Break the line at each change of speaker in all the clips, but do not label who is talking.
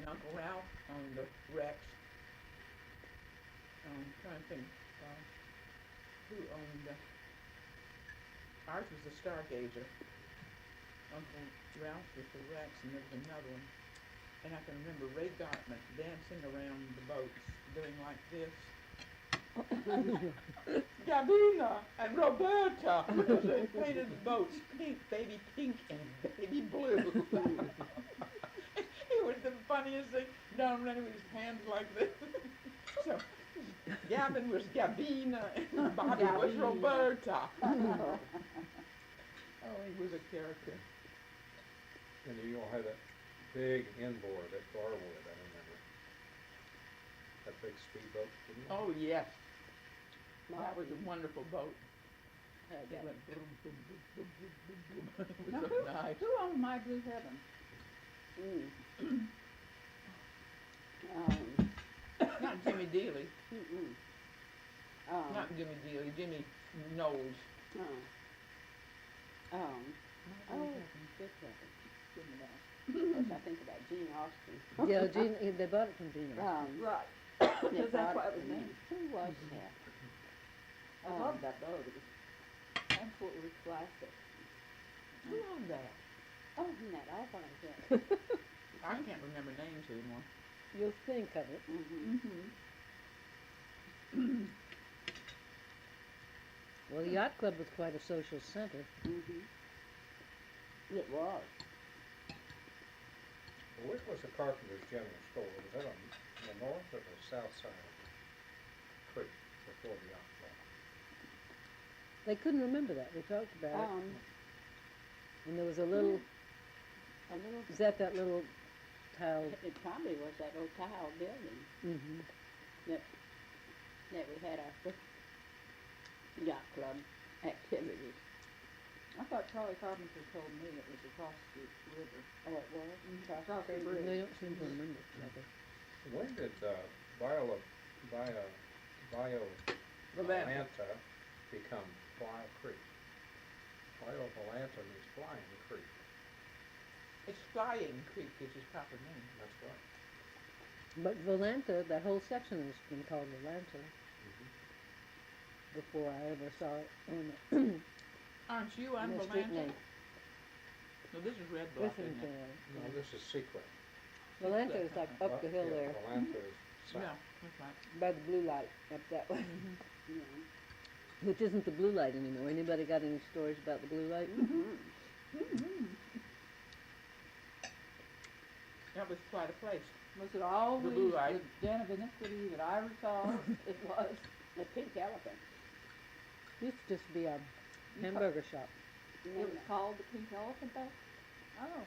Uncle Ralph owned the Rex. Trying to think who owned ours was the Stargazer. Uncle Ralph was the Rex, and there was another one. And I can remember Ray Gartman dancing around the boats, doing like this. Gabina and Roberta. They painted the boats pink, baby pink, and baby blue. It was the funniest thing. Down running with his hands like this. So Gavin was Gabina and Bobby was Roberta. Oh, he was a character.
And you all had that big inboard at Garwood, I remember. That big speedboat, didn't you?
Oh, yes. That was a wonderful boat. It
Yeah.
went boom, boom, boom, boom, boom, boom, boom. It
Now,
was so nice.
who owned My Blue Heaven?
Not Jimmy Dealey.
Um,
Not Jimmy Dealey. Jimmy Knowles.
oh, good heaven. Give me that. Of course, I think about Gene Austin.
Yeah, Gene, they bought it from Gene.
Right.
Because
Because
that's what
it
it was named.
Who was that? I love that boat. It was absolutely classic.
Who owned that?
Oh, isn't that awful? Yeah.
I can't remember names anymore.
You'll think of it. Well, the yacht club was quite a social center.
It was.
Where was the Carpenter's General Store? Was that on the north or the south side of the creek before the yacht club?
They couldn't remember that. We talked about it. And there was a little, is that little tile?
It probably was that old tile building that we had our yacht club activities. I thought Charlie Carpenter told me it was across the river. Oh, it was? Across the
They
bridge.
don't seem to remember it.
When did Violanta become Fly Creek? Violanta means Flying Creek.
It's Flying Creek is his proper name.
That's right.
But Volanta, that whole section has been called Volanta before I ever saw it on
Aren't you on
the street
Volanta?
name.
No, this is Red Bluff,
Listen
isn't
to
it?
it.
No, this is Secret.
Volanta is like up the hill
Yeah,
there,
Violanta is south.
Yeah, that's right.
by the blue light, up that way.
Yeah.
Which isn't the blue light anymore. Anybody got any stories about the blue light?
That was quite a place.
Was it always
The blue light.
the den of iniquity that I recall? It was.
The pink elephant.
Used to just be a hamburger shop.
It was called the Pink Elephant though? Oh.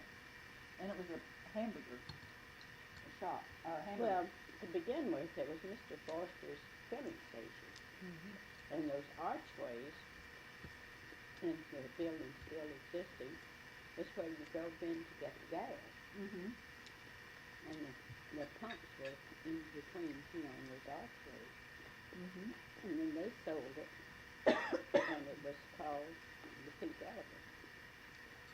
And it was a hamburger shop. Hamburger.
Well, to begin with, it was Mr. Foster's filling station. And those archways, and the building still existing, was where you drove in to get the gas. And the pumps were in between, in those archways. And then they sold it, and it was called the Pink Elephant.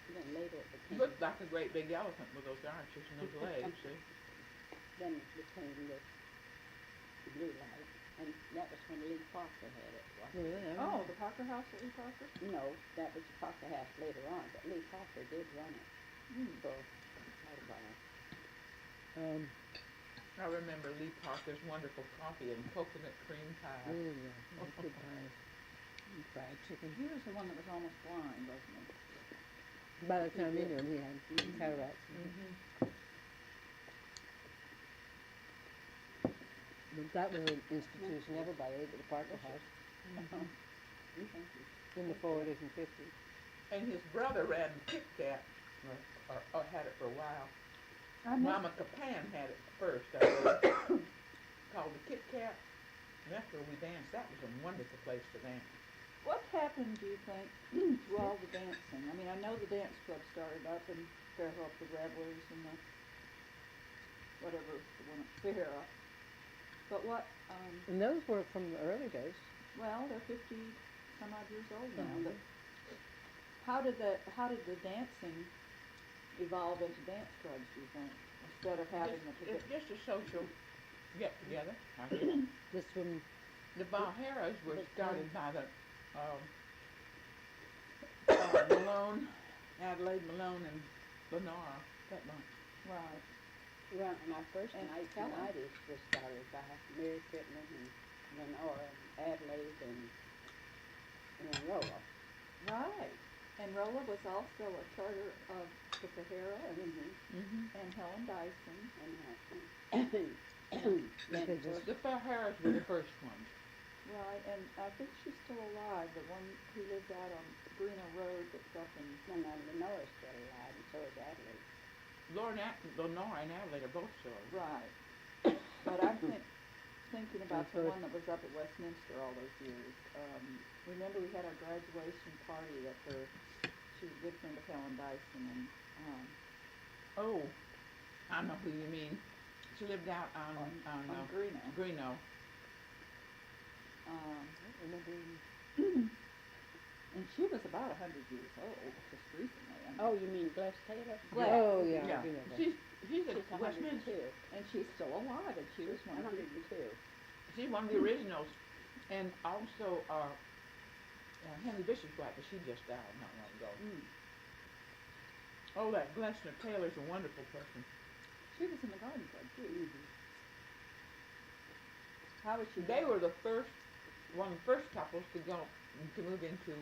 And then later it became,
Looked like a great big elephant with those arches and those legs, see?
then it became the Blue Light, and that was when Lee Parker had it. wasn't it?
Yeah.
Oh, the Parker House at Lee Parker?
No, that was the Parker House later on, but Lee Parker did run it for quite a while.
I remember Lee Parker's wonderful coffee and coconut cream pie.
Oh, yeah. That's good pies. And fried chicken.
He was the one that was almost blind, wasn't he?
By the time you knew him, he had cataracts. But that was an institution. Everybody ate at the Parker House in the 40s and 50s.
And his brother ran Kit Kat, or had it for a while.
I missed
Mama Capan had it first, I believe. Called the Kit Kat. And after we danced, that was a wonderful place to dance.
What happened, do you think, to all the dancing? I mean, I know the dance club started up in Fairhope, the Revelers, and the, whatever, the one at Fairhope. But what,
And those were from the early days.
well, they're 50-some odd years old now. But how did the dancing evolve into dance clubs, do you think?
instead of having the
It's just a social get-together, I guess.
Just from,
The Valheras were started by the Malone, Adelaide Malone and Lenora, that bunch.
right.
Well, my first
And
night
tell 'em.
tonight was started by Mary Pittman and Lenora and Adelaide and Rowe.
Right. And Rolla was also a charter of the Fairhope
Mm-hmm.
and Helen Dyson.
And
Because it's-
The Valheras were the first ones.
Right, and I think she's still alive, the one who lived out on Greeno Road that's up in,
Lenora's still alive, and so is Adelaide.
Lenora and Adelaide are both still alive.
right. But I'm thinking about the
first-
one that was up at Westminster all those years. Remember we had our graduation party at her, she was a good friend of Helen Dyson and,
Oh, I know who you mean. She lived out on
Greeno.
Greeno.
I don't remember.
And she was about 100 years old, just recently. I mean.
Oh, you mean Gladys Taylor?
Gladys.
Oh, yeah, I do know that.
She's at
She's
Westminster.
102.
And she's still alive, and she was one of the
102.
She's one of the originals, and also Henry Bishop's wife, but she just died not long ago. Oh, that Glessner Taylor's a wonderful person.
She was in the garden club too.
Mm-hmm.
How was she?
They were the first, one of the first couples to move into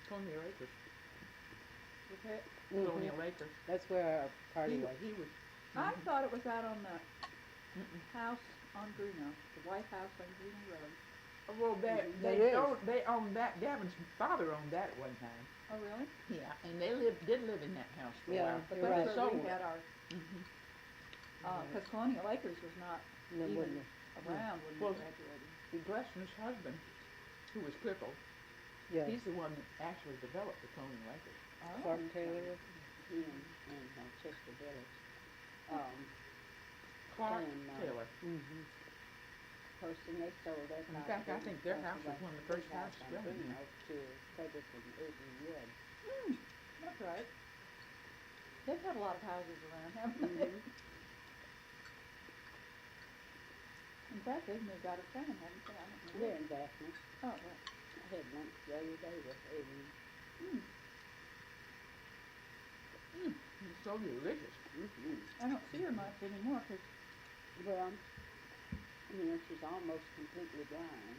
Colonial Acres.
Okay.
Colonial Acres.
That's where our party was.
He was.
I thought it was out on the
Mm-mm.
house on Greeno, the White House on Greeno Road.
Well,
It is.
they owned that. Gavin's father owned that at one time.
Oh, really?
Yeah, and they did live in that house for
Yeah.
a while.
But
You're
that's
right.
where we had our,
Mhm.
because Colonial Acres was not
And then
even
wouldn't
around when
Well,
we graduated.
The Glessner's husband, who was crippled,
yeah,
he's the one that actually developed the Colonial Acres.
Oh.
Clark Taylor.
He and Chester Village.
Clark
And,
Taylor.
Mm-hmm.
Of course, and they sold their
In
house.
fact, I think their house was one of the first houses
on
built.
Greeno to Frederick and Irving Wood.
That's right. They've had a lot of houses around, haven't they?
Mhm.
In fact, they've moved out of town, haven't they? I don't know.
They're in Daphne.
Oh, right.
I had lunch the other day with Evalyn.
It's so delicious.
Mm-hmm.
I don't see her much anymore, because,
Well, she's almost completely blind.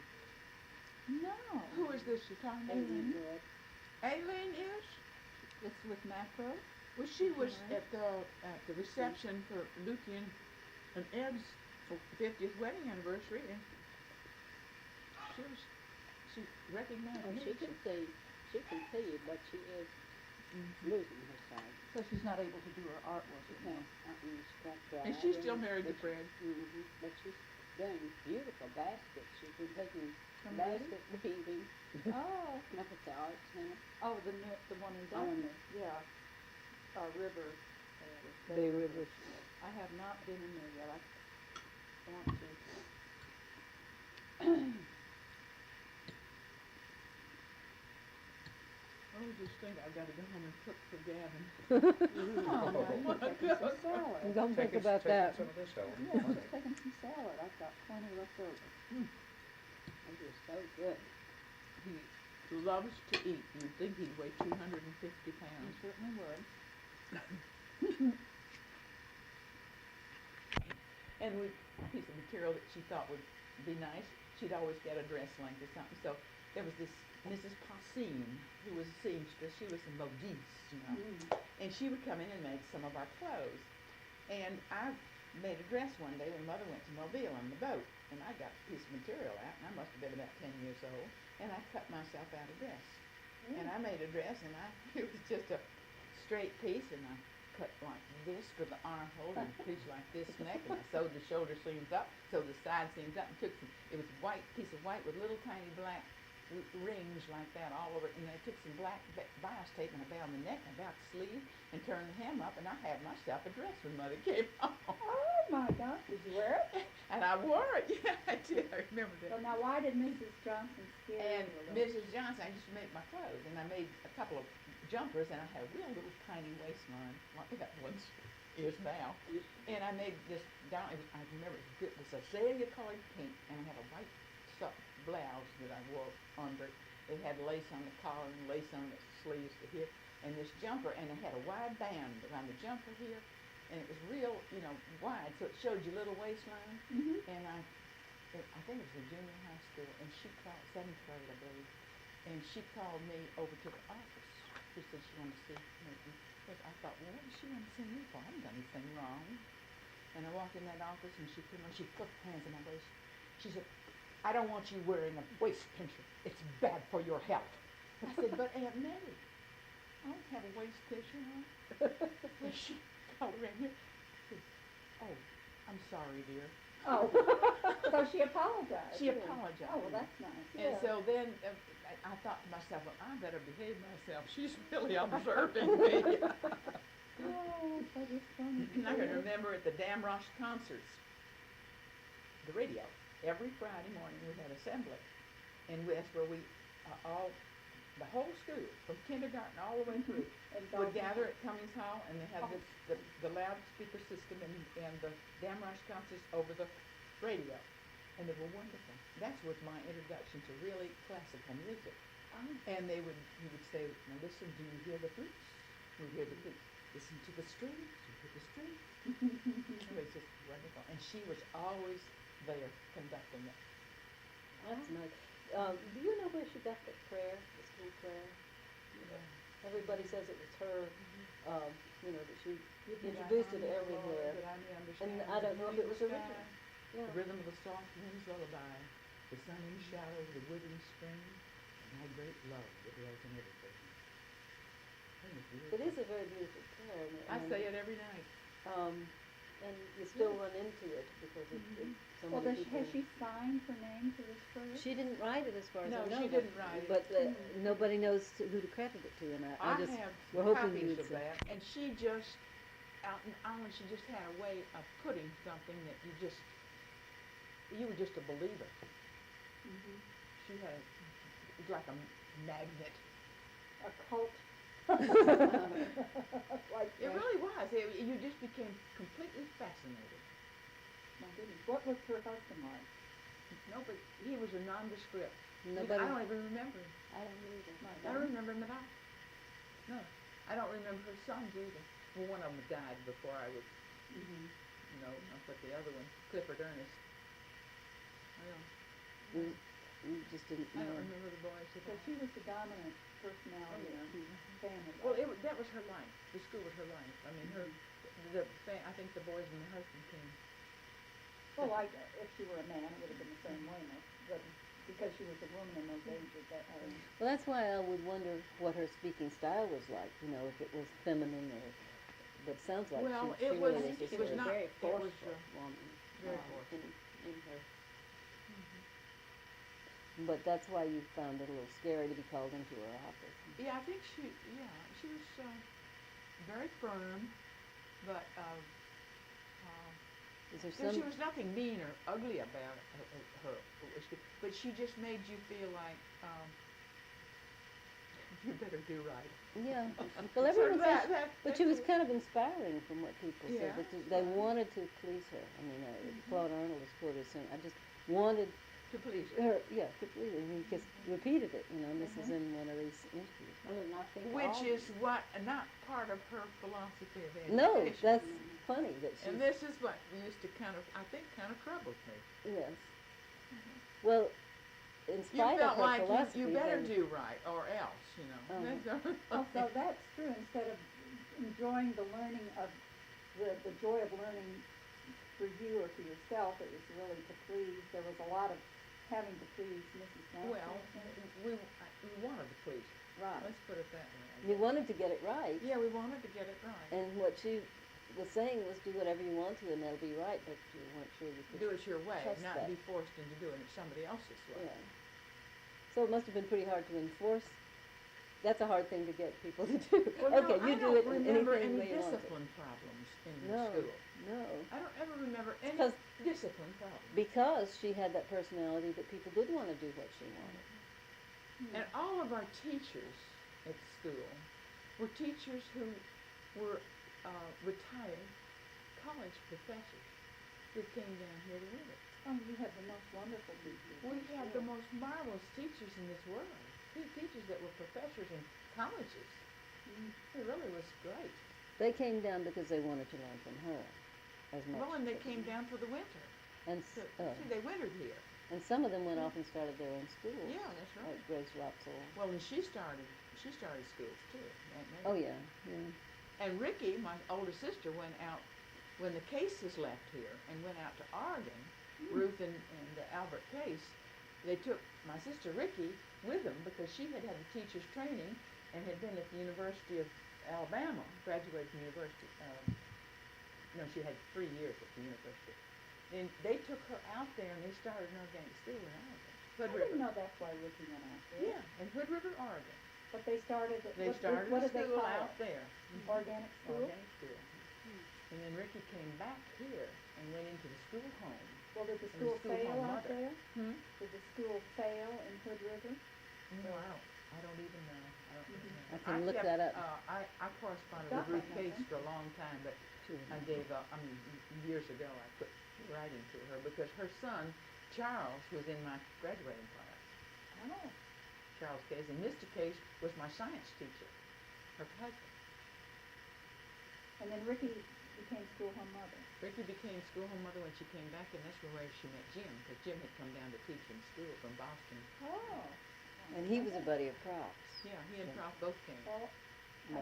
no.
Who is this you're talking about?
Evalyn Wood.
Aileen is?
It's with Macro.
Well, she was
Right.
at the reception for Lucian and Ed's 50th wedding anniversary, and she recognized
Oh,
me.
she can see, but she is losing her sight.
So she's not able to do her artwork
She
anymore.
can't, she's got dry.
And she's still married to Fred.
Mm-hmm. But she's doing beautiful baskets. She's been taking
From
basket weaving
Oh,
up at the art center.
oh, the one in
Oh,
Dublin.
no.
Yeah. River.
Bay River.
I have not been in there yet. I want to.
I was just thinking I've got to go home and cook for Gavin.
Oh, now you're taking some salad.
Don't think
Take
about that.
some of this, Helen.
Yeah, I'm just taking some salad. I've got plenty left over.
It is so good.
He loves to eat. You'd think he'd weigh 250
You
pounds.
certainly would.
And with a piece of material that she thought would be nice, she'd always get a dress length or something. So there was this Mrs. Passine, who was a seamstress. She was a modiste, you know. And she would come in and make some of our clothes. And I made a dress one day when Mother went to Mobile on the boat. And I got a piece of material out, and I must have been about 10 years old. And I cut myself out a dress. And I made a dress, and it was just a straight piece, and I cut like this for the armhole, and a piece like this neck, and I sewed the shoulder seams up, sewed the side seams up, and took some, it was white, piece of white with little tiny black rings like that all over it, and I took some black bias tape and about the neck and about the sleeve, and turned the hem up, and I had myself a dress when Mother came home.
Oh my gosh, did you wear it?
And I wore it, yeah, I did, I remember that.
So now why did Mrs. Johnson scare
And
you a little?
Mrs. Johnson, I used to make my clothes, and I made a couple of jumpers, and I had a real little tiny waistline like that ones. is now. And I made this down, I remember it was azalea colored pink, and I had a white blouse that I wore under it. It had lace on the collar and lace on the sleeves to here, and this jumper, and it had a wide band around the jumper here, and it was real, wide, so it showed your little waistline. And I think it was in junior high school, and she called, 7th grade, I believe, and she called me over to the office. She said she wanted to see me. Because I thought, well, what does she want to see me for? I haven't done anything wrong. And I walked in that office, and she put her hands in my waist. She said, I don't want you wearing a waist pincher. It's bad for your health. I said, but Aunt Mary, I don't have a waist pincher on. And she called around here. She said, oh, I'm sorry, dear.
Oh, so she apologized.
She apologized.
Oh, well, that's nice.
And so then I thought to myself, well, I better behave myself. She's really observing me.
Oh, that is funny.
And I can remember at the Damrosch concerts, the radio, every Friday morning we had assembly. And that's where we the whole school, from kindergarten all the way through, would gather at Cummings Hall, and they had the loudspeaker system and the Damrosch concerts over the radio. And they were wonderful. That was my introduction to really classical music. And he would say, now listen, do you hear the flutes? You hear the flutes. Listen to the strings. You hear the strings. It was just wonderful. And she was always there conducting it.
That's nice. Do you know where she got the prayer, the school prayer? Everybody says it was her, that she introduced it everywhere. And I don't know if it was original. Yeah.
The rhythm of the soft wind's lullaby, the sun in shadow, the withering spring, and my great love that dwells in everything.
It is a very beautiful prayer.
I say it every night.
And you still run into it because it so
Well,
many people.
has she signed her name to this prayer?
She didn't write it as far as I know.
No, she didn't write it.
But nobody knows who to credit it to, and
I
just
have
we're hoping you
copies
would
of
say.
that, and she just, out in Ireland, she just had a way of putting something that you were just a believer. She had, it was like a magnet.
A cult. Like
It really was. You just became completely fascinated.
My goodness. What was her husband like?
No, but he was a nondescript.
Nobody.
I don't even remember him.
I don't either.
I don't remember him at all. No. I don't remember her sons either. Well, one of them died before I was, but the other one, Clifford Ernest.
We just didn't
I
know.
don't remember the boys.
So she was the dominant personality of the family.
Well, that was her life. The school was her life. I mean, I think the boys and the husband came.
Well, if she were a man, it would have been the same way, but because she was a woman in those ages,
Well, that's why I would wonder what her speaking style was like. If it was feminine or. But it sounds like
Well,
she
it
really
was.
just
It was
a
not.
very
It
forceful
was
woman.
very forceful.
In her. But that's why you found it a little scary to be called into her office.
Yeah, I think she was very firm, but
Is there
she
some?
was nothing mean or ugly about her, but she just made you feel like you better do right.
Yeah. Well, everyone says, but she was kind of inspiring from what people said.
Yeah.
That they wanted to please her. I mean, Claude Arnold was quoted saying, "I just wanted
To please her.
her, to please her." And he just repeated it. And this is in one of these interviews.
Which is not part of her philosophy of education.
No, that's funny that she.
And this is what used to kind of troubled me.
Yes. Well, in
You
spite of
felt
her
like
philosophy,
you better
then-
do right, or else,
So that's true. Instead of enjoying the learning of the joy of learning for you or for yourself, it was really to please. There was a lot of having to please Mrs. Johnson.
Well, we wanted to please her.
Right.
Let's put it that way.
You wanted to get it right.
Yeah, we wanted to get it right.
And what she was saying was do whatever you want to and that'll be right, but you weren't sure you could.
Do it your way,
trust
not
that.
be forced into doing it somebody else's way.
Yeah. So it must have been pretty hard to enforce. That's a hard thing to get people to do.
Well,
Okay,
no,
you
I
do
don't
it in
remember
anything
any
way you want to.
discipline problems in
No,
school.
no.
I don't ever remember any
'Cause-
discipline problems.
Because she had that personality that people did want to do what she wanted.
And all of our teachers at school were teachers who were retired college professors that came down here to visit.
Oh, you had the most wonderful teachers.
We had the most marvelous teachers in this world. Teachers that were professors in colleges. It really was great.
They came down because they wanted to learn from her as much.
Well, and they
as
came down for the winter.
And,
So, see, they wintered here.
and some of them went off and started their own schools.
Yeah, that's right.
Like Grace Wapsall.
Well, and she started schools too. Aunt Mary.
Oh, yeah.
And Ricky, my older sister, went out when the Cases left here and went out to Oregon. Ruth and Albert Case, they took my sister Ricky with them because she had had the teacher's training and had been at the University of Alabama, graduated from the University. No, she had 3 years at the university. And they took her out there and they started an organic school in Oregon. Hood
I
River.
didn't know that's why Ricky went out there.
Yeah, in Hood River, Oregon.
But they started at,
They started
what
a
did they
school
call
out
it?
there.
Organic school?
Organic school. And then Ricky came back here and went into the school home.
Well, did the
And the
school
school
fail
home
out
mother.
there?
Hmm?
Did the school fail in Hood River?
No, I don't even know. I don't even know.
I can look that up.
I corresponded
Doc
with Ruth
might know
Case
them.
for a long time, but I gave up. I mean, years ago, I quit writing to her because her son, Charles, was in my graduating class.
Oh.
Charles Case. And Mr. Case was my science teacher, her husband.
And then Ricky became school home mother.
Ricky became school home mother when she came back, and that's where she met Jim, because Jim had come down to teach in school from Boston.
Oh.
And he was a buddy of Props.
Yeah, he and Prof both came.
Well,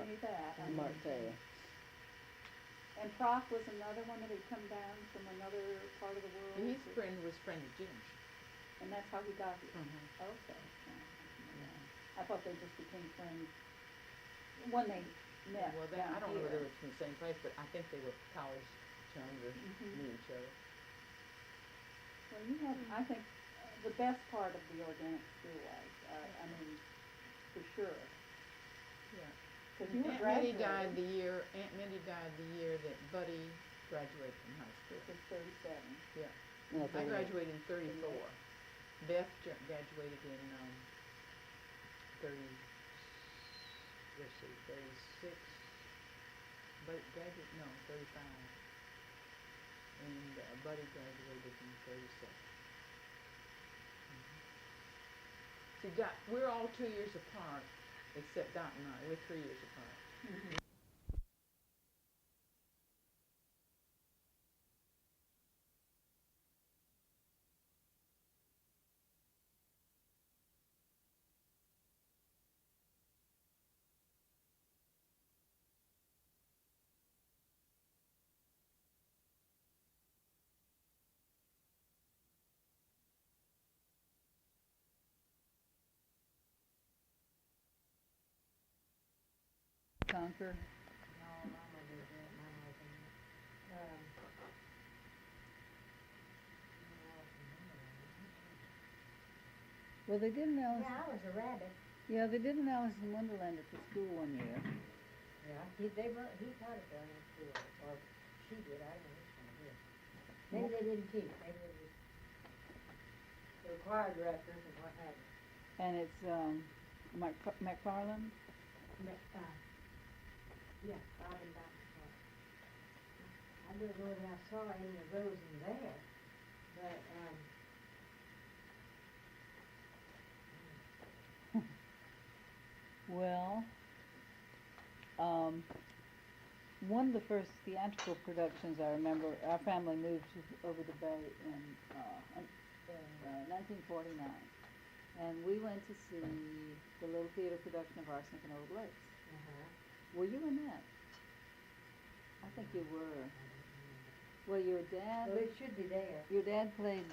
I knew that. I
Mark
knew-
Taylor.
And Prof was another one that had come down from another part of the world.
His friend was friend of Jim's.
And that's how he got here.
Mm-hmm.
Okay. I thought they just became friends when they met
Well,
down
I don't know
here.
whether it's from the same place, but I think they were college chums or knew each other.
Well, you had, I think, the best part of the organic school was, I mean, for sure.
Yeah.
Because you were
Aunt Minnie
graduating.
Aunt Minnie died the year that Buddy graduated from high school.
This is 37.
Yeah.
No,
I
38.
graduated in 34. Beth graduated in 30, let's see, 36. But graduated, no, 35. And Buddy graduated in 37. See, Dot, we're all 2 years apart, except Dot and I. We're 3 years apart.
Conquer. Well, they did an Alice.
Yeah, I was a rabbit.
Yeah, they did an Alice in Wonderland at the school one year.
Yeah. He taught it down in school, or she did, I don't know which one did. Maybe they didn't teach, maybe they just, the choir directors and what have you.
And it's McFarland.
Yeah, Robin Dr. I don't know that I saw any of those in there, but,
Well, one of the first theatrical productions I remember, our family moved over the bay in 1949. And we went to see the little theater production of Arsenic and Old Lakes. Were you in that? I think you were. Well, your dad,
well, it should be there.
your dad played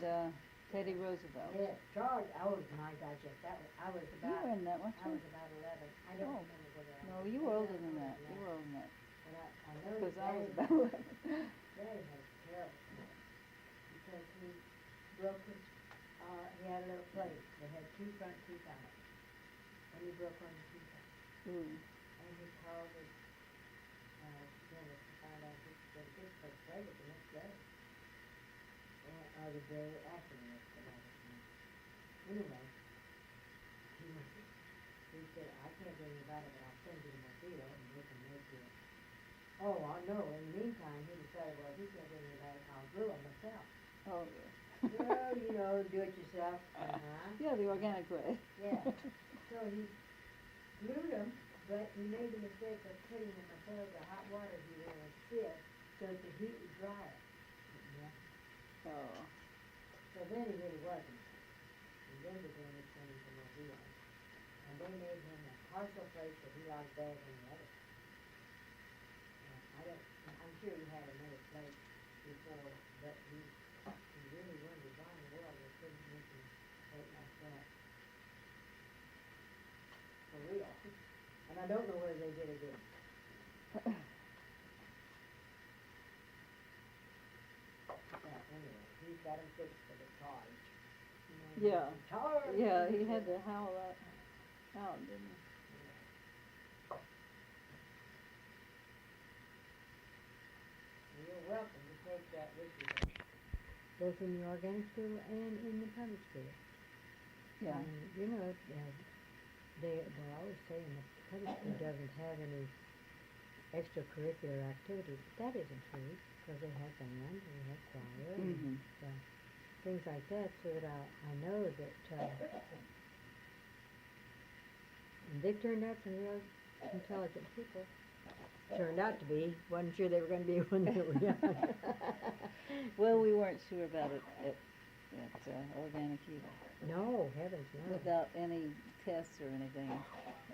Teddy Roosevelt.
Yes, George, oh, my digest, I was
You were
about,
in that, weren't
I
you?
was about 11. I don't
Oh.
remember whether I
No,
was.
you were older
maybe
than
I
that.
was
You were older than that.
But I know
Because
that
I was
Daddy-
about 11.
Daddy had a terrible time because he broke his, he had a little plate that had 2 front teeth on it. And he broke one of the teeth out.
Ooh.
And he called his, dentist to find out which was his first plate the next day. And, or the day after the next day. Anyway, he said, I can't do anything about it, but I'll send you to Mosquito and we can make you a Oh, I know. In the meantime, he decided, well, he's not doing anybody, I'll glue them myself.
Oh, yeah.
Well, you know, do it yourself. Uh-huh.
Yeah, the organic way.
Yeah. So he glued them, but he made the mistake of putting them above the hot water heater and stiff so that the heat would dry it. Yeah.
Oh.
So then he really wasn't. And then began to change from what he was. And they made him a partial place that he liked better than the other. I'm sure he had another place before, but he really wondered why in the world they couldn't make him a place like that. For real. And I don't know whether they did or didn't. Anyway, he's got him fixed for the charge. You know,
Yeah.
Charge!
Yeah, he had to howl that out, didn't he?
You're welcome to take that with you. Both in the organic school and in the public school.
Yeah.
You know, they always saying the public school doesn't have any extracurricular activities. That isn't true, because they have band, and they have choir,
Mhm.
and things like that, so that I know that they've turned out some real intelligent people. Turned out to be. Wasn't sure they were going to be when they were young.
Well, we weren't sure about it at organic either.
No, heavens no.
Without any tests or anything.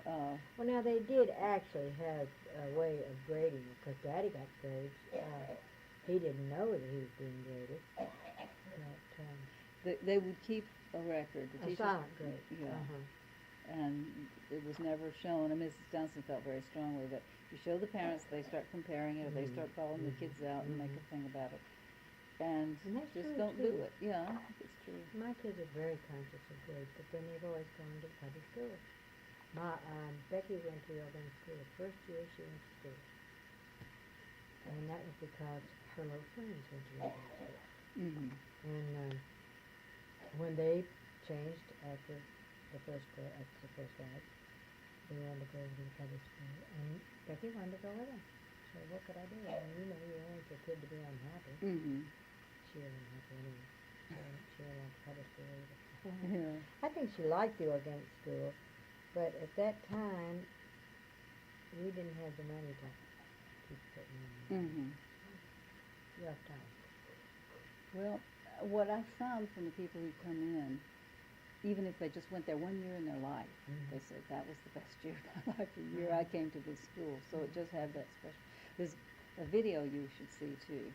Well, now they did actually have a way of grading it, because Daddy got grades. He didn't know that he was being graded. But,
They would keep a record. The
a
teachers,
silent grade.
Yeah.
Uh-huh.
And it was never shown, and Mrs. Johnson felt very strongly that you show the parents, they start comparing it, or they start calling the kids out and make a thing about it. And
And that's
just
true,
don't
too.
do it. Yeah, I think it's true.
My kids are very conscious of grades, but then they've always gone to public school. Becky went to the organic school the first year she went to school. And that was because her little friends went to the organic school.
Mm-hmm.
And when they changed after the first class, they wanted to go to the public school, and Becky wanted to go with them. So what could I do? I mean, you know, you don't want your kid to be unhappy.
Mm-hmm.
She wasn't happy anyway. She didn't like public school either.
Yeah.
I think she liked the organic school, but at that time, we didn't have the money to keep putting in.
Mm-hmm.
Rough time.
Well, what I found from the people who come in, even if they just went there 1 year in their life, they said that was the best year of my life, the year I came to this school. So it just had that special. There's a video you should see too.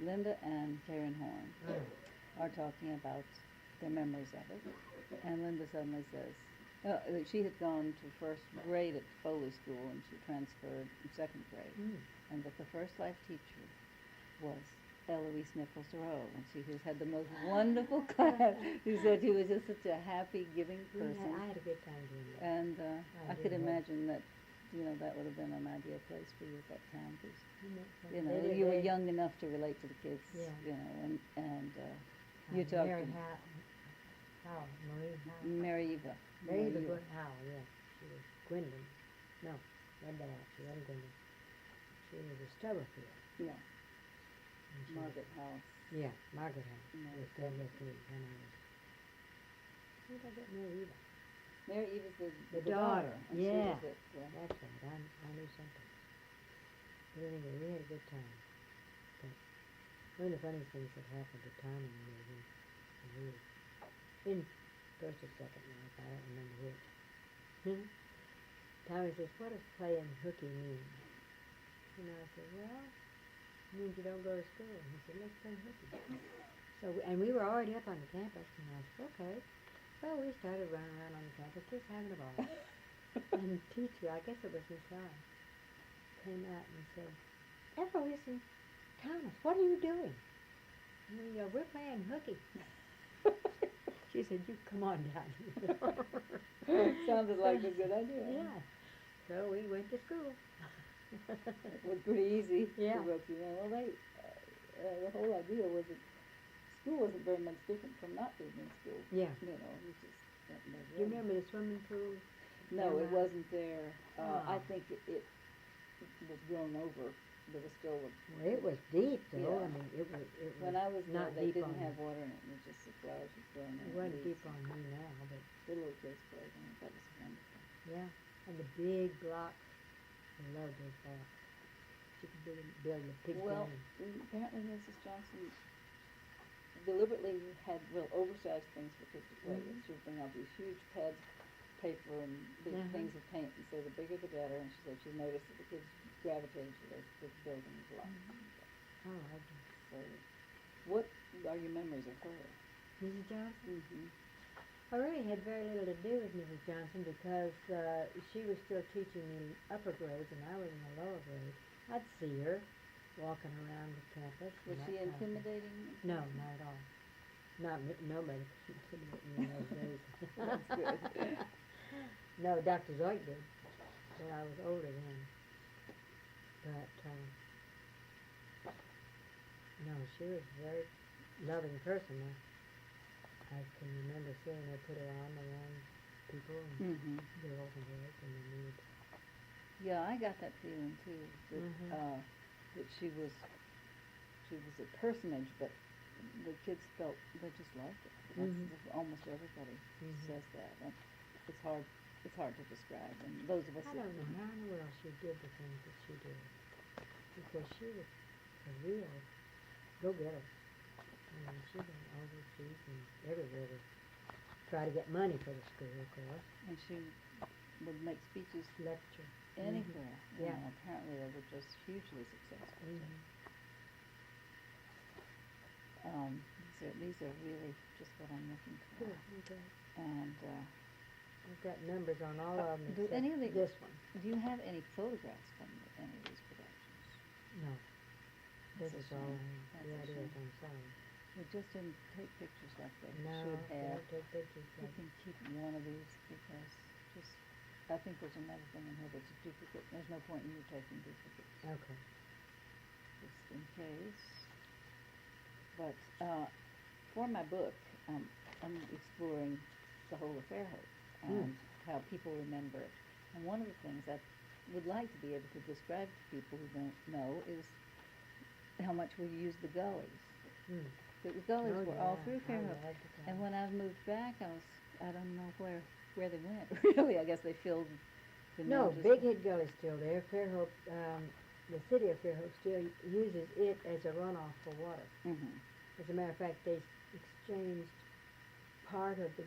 Linda and Karen Horn are talking about their memories of it, and Linda suddenly says that she had gone to first grade at Foley School and she transferred in second grade, and that the first life teacher was Eloise Nichols Rowe, and she has had the most wonderful class. She said she was just such a happy, giving person.
I had a good time doing that.
And I could
did have-
imagine that, you know, that would have been an ideal place for you at that time, because, you know,
They did-
you were
they-
young enough to relate to the kids,
Yeah.
you know, and you talked
Mary
to
Howell, Marie Howell.
Mary Eva.
Mary
Eva.
Howell, yeah. She was Gwendolyn. No, read that out. She wasn't Gwendolyn. She was a Stubberfield.
Yeah,
And she
Margaret House.
Yeah, Margaret Howell.
Margaret
Was there with me when I was. Where did I get Mary Eva?
Mary Eva's
The
the daughter.
daughter,
And
yeah.
She was
That's right. I knew something. But anyway, we had a good time. But one of the funniest things that happened to Tommy and me when we were in first or second life, I don't remember which. Tommy says, "What does playing hooky mean?" And I said, "Well, it means you don't go to school." And he said, "Let's play hooky." So, and we were already up on the campus, and I said, "Okay." So we started running around on the campus, just having a ball. And the teacher, I guess it was Miss Howell, came out and said, "Eloise and Thomas, what are you doing?" And we go, "We're playing hooky." She said, "You come on down here."
Sounded like a good idea.
Yeah. So we went to school.
It was pretty easy
Yeah.
to both you. Well, they, the whole idea was that school wasn't very much different from not being in school.
Yeah.
You know, you just went and
Do you remember the swimming pool?
No, it
Yeah.
wasn't there. I
Oh.
think it was grown over
there was still a.
Well, it was deep though,
Yeah.
I mean, it was
When I was there,
not
they
deep
didn't
on
have water in it, it was just the flowers were growing in
It
it.
wasn't
weeds.
deep on me now, but
The little kids played in it, that was wonderful.
yeah, and the big blocks, I love those blocks. You could build a pig
Well,
pen.
apparently Mrs. Johnson deliberately had real oversized things for kids to play with. She would bring out these huge pads of paper and big things of paint and say the bigger the better, and she said she noticed that the kids gravitated to those big building blocks.
Oh, I do.
So, what are your memories of her?
Mrs. Johnson?
Mm-hmm.
I really had very little to do with Mrs. Johnson because she was still teaching in upper grades and I was in the lower grades. I'd see her walking around the campus.
Was
and
she
that kind of thing.
intimidating?
No, not at all. Nobody could intimidate me in those days.
That's good.
No, Dr. Zoik did when I was older then. But, no, she was a very loving person. I can remember seeing her put her arm around people and
Mm-hmm.
girls and boys and they need.
Yeah, I got that feeling too. That that she was a personage, but the kids felt they just liked it. That's almost everybody says that. And it's hard to describe. And those of us
I don't know how in the world she did the things that she did. Because she was a real go-getter. I mean, she went overseas and everywhere to try to get money for the school, of course.
and she would make speeches
Lecture.
anywhere. You
Yeah.
know, apparently they were just hugely successful. These are really just what I'm looking for.
Good, okay.
And
I've got numbers on all of them
do
except
any of the-
this one.
do you have any photographs from any of these productions?
No. This
That's
is
a
all I
shame.
have.
That's
Yeah,
a
it is,
shame.
I'm sorry.
We just didn't take pictures like they
No,
should
they
have.
don't take pictures
You
like
can keep one of these because just, I think there's another thing in here that's a duplicate. There's no point in you taking duplicates,
Okay.
just in case. But, for my book, I'm exploring the whole of Fairhope and how people remember it. And one of the things I would like to be able to describe to people who don't know is how much we use the gullies. The gullies
Oh,
were all
yeah,
through
I
Fairhope.
love the
And
gullies.
when I moved back, I don't know where they went, really. I guess they filled the
No,
mountains.
Big Head Gully's still there. Fairhope, the city of Fairhope still uses it as a runoff for water.
Mm-hmm.
As a matter of fact, they exchanged part of the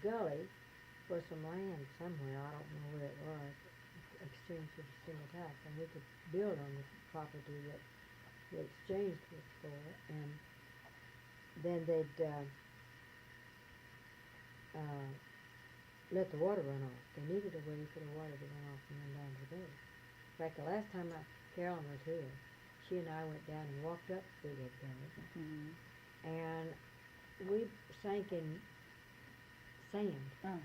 gully for some land somewhere. I don't know where it was. Exchanged for a single tax, and we could build on the property that they exchanged it for, and then they'd let the water run off. They needed a way for the water to run off and run down to the bay. In fact, the last time Carolyn was here, she and I went down and walked up Big Head Gully,
Mm-hmm.
and we sank in sand,
Uh-huh.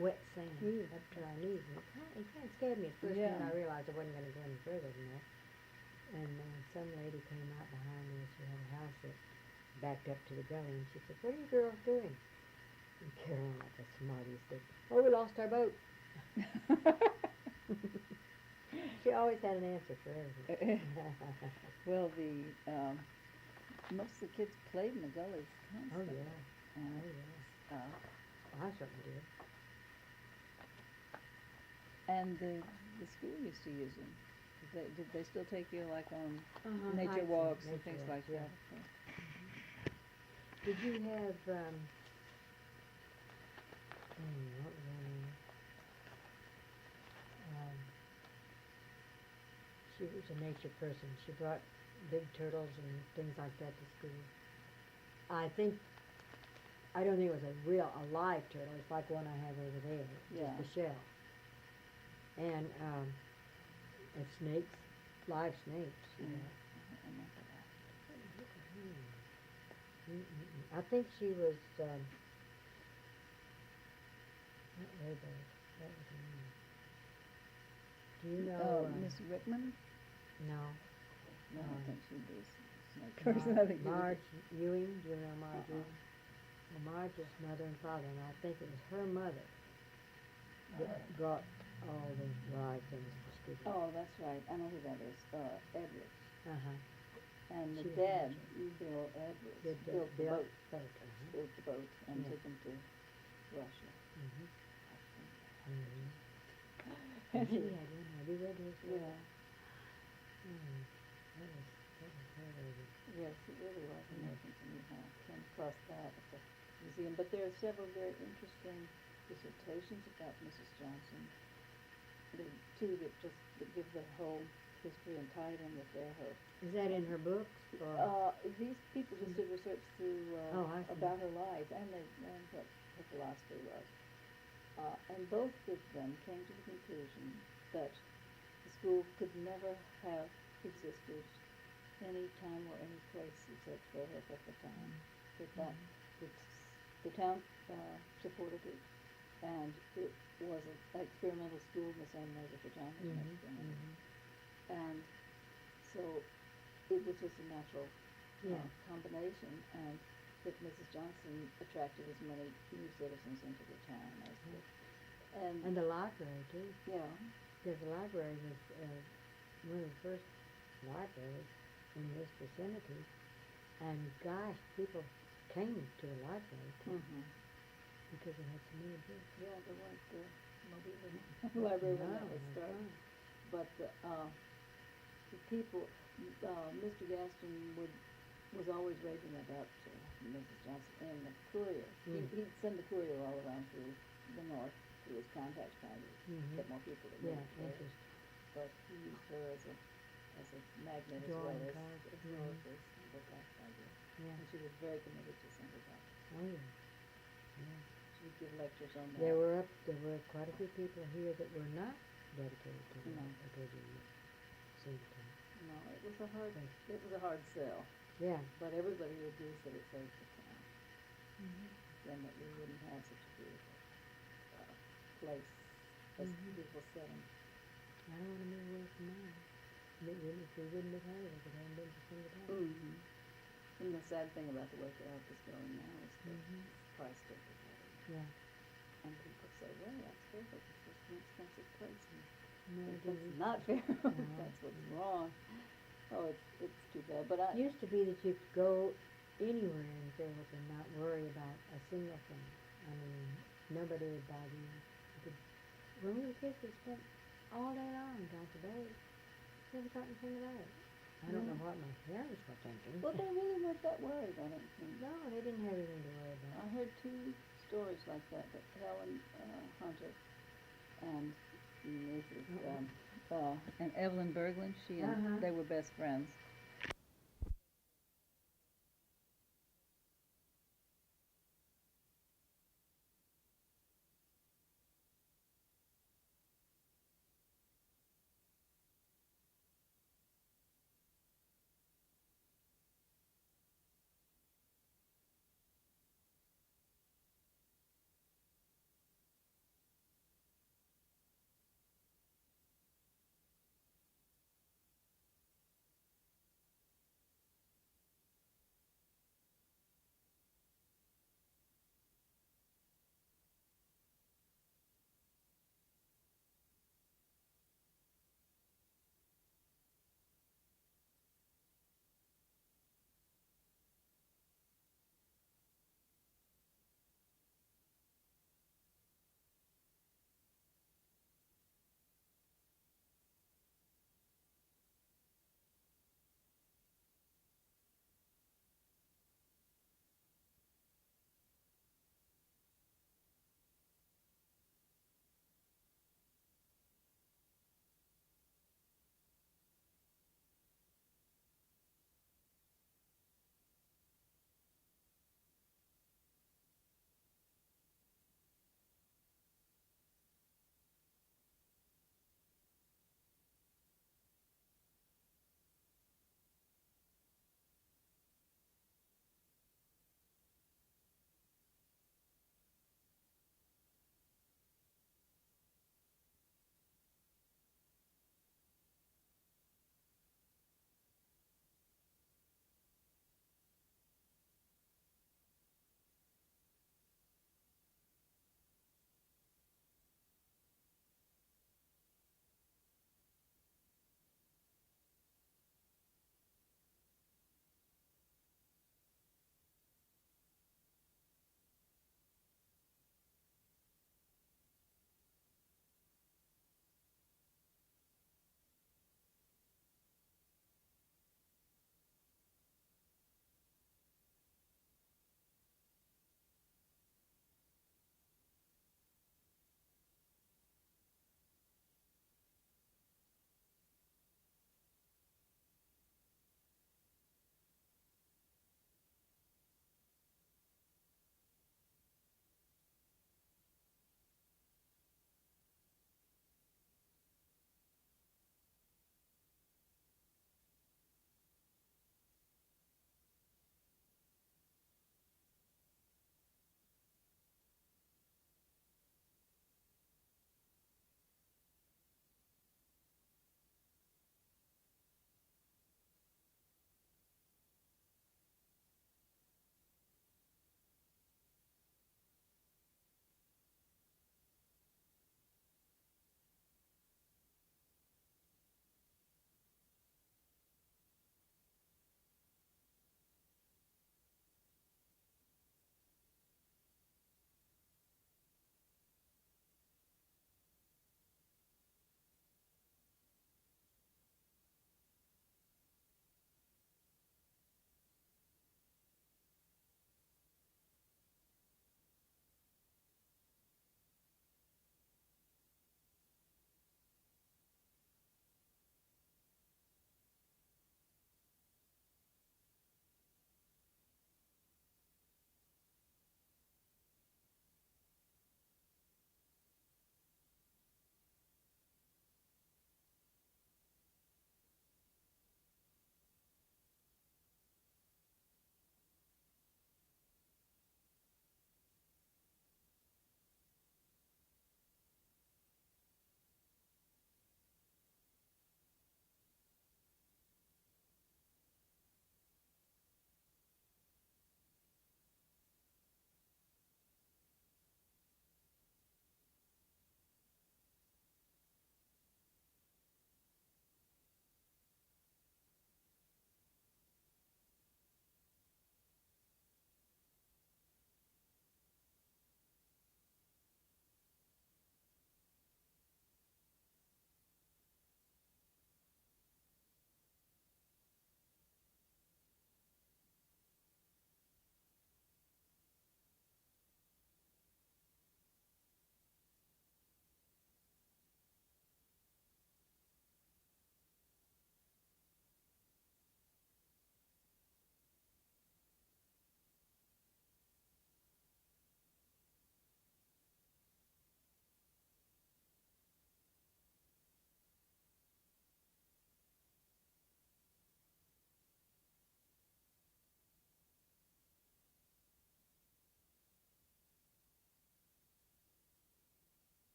wet sand, up to our knees. And it kind of scared me at first,
Yeah.
and I realized I wasn't going to go any further than that. And some lady came out behind me, and she had a house that backed up to the gully, and she said, "What are you girls doing?" And Carolyn, like a smarty, said, "Oh, we lost our boat." She always had an answer for everything.
Well, most of the kids played in the gullies
Oh,
constantly.
yeah.
And,
Oh, yeah.
uh,
I certainly did.
and the school used to use them. Did they still take you like on nature
Hikes and
walks and
nature
things
walks,
like
yeah.
that?
Did you have, what was her name? She was a nature person. She brought big turtles and things like that to school. I don't think it was a live turtle. It's like one I have over there,
Yeah.
just a shell. And snakes, live snakes. You know.
I remember that.
I think she was, not Rayburg, that was her name. Do you know,
Miss Rickman?
no,
No, I don't
Um,
think she was a snake person. I think she was-
Marge Ewing, do you know Marge Ewing? Well, Marge's mother and father, and I think it was her mother that brought all the live things to
did he?
Oh, that's right, I know who that is, Edwards.
Uh-huh.
And the
She was
dad,
married.
Bill Edwards,
Did
built the boat,
boat, uh-huh.
built the boat and
Yeah.
took him to Russia.
Mhm.
I think.
Mhm. And he had one, have you read his book?
Yeah,
That was heartbreaking.
yes, it really was amazing to me how I came across that at the museum. But there are several very interesting dissertations about Mrs. Johnson. There are two that give the whole history and tie it in with Fairhope.
Is that in her books? Or?
These people just did research through
Oh, I see.
about her life and what her philosophy was. And both of them came to the conclusion that the school could never have existed any time or any place except Fairhope at the time. That the town supported it, and it was an experimental school in the same way that the town was an experimental. And so it was just a natural combination, and that Mrs. Johnson attracted as many new citizens into the town as the
And the library, too.
yeah.
Because the library was one of the first libraries in this vicinity. And gosh, people came to the library, too, because it had so many books.
Yeah, there weren't mobile library when that was
that's
started.
right.
But the people, Mr. Gaston was always raving about Mrs. Johnson and the courier. He'd send the courier all around through the north to his contact parties, get more people to
Yeah,
move there.
interesting.
But he used her as a magnet as well
Drawing
as
card.
this book idea.
Yeah.
And she was very committed to send it out.
Oh, yeah. Yeah.
She would give lectures on that.
There were quite a few people here that were not dedicated to the
No.
syndicate.
No, it was a hard sell.
Yeah.
But everybody agrees that it saved the town. And that we wouldn't have such a beautiful place as beautiful setting.
I don't want to move away from mine. If we wouldn't have had it, if it hadn't been for syndicate.
And the sad thing about the way Fairhope is going now is that
Mhm.
price still is high.
Yeah.
And people say, well, that's Fairhope, it's just an expensive place.
No,
And
it
that's
didn't.
not Fairhope,
No.
that's what's wrong. Oh, it's too bad, but
It used to be that you could go anywhere in Fairhope and not worry about a single thing. I mean, nobody would bother you. When we were kids, we spent all day long down to bed. Never thought anything about it. I don't know what my parents were thinking.
well, they really weren't that worried, I don't think.
No, they didn't have anything to worry about.
I heard two stories like that Helene Hunter and Mrs. And Evalyn Berglin,
Uh-huh.
they were best friends.